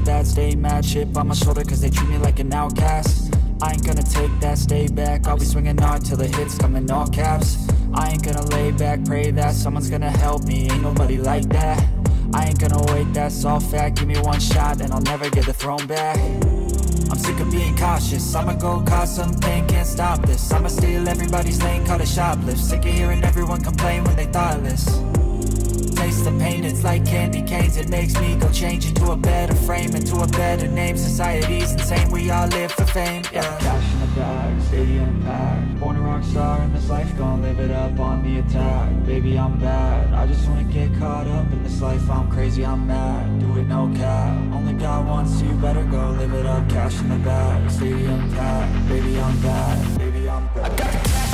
bad, stay mad, chip on my shoulder cause they treat me like an outcast. I ain't gonna take that, stay back, I'll be swinging hard till the hits come in all caps. I ain't gonna lay back, pray that someone's gonna help me, ain't nobody like that. I ain't gonna wait, that's all fact, give me one shot and I'll never get the throne back. I'm sick of being cautious, I'ma go cause something, can't stop this. I'ma steal everybody's lane, call it shoplift. Sick of hearing everyone complain when they thoughtless. Taste the pain, it's like candy canes. It makes me go change into a better frame, into a better name. Society's insane, we all live for fame, yeah. Cash in the bag, stadium packed. Born a rock star in this life, gon' live it up on the attack. Baby, I'm bad, I just wanna get caught up in this life. I'm crazy, I'm mad, do it no cap. Only got one, so you better go live it up. Cash in the bag, stadium packed. Baby, I'm bad, baby, I'm bad. I got the cash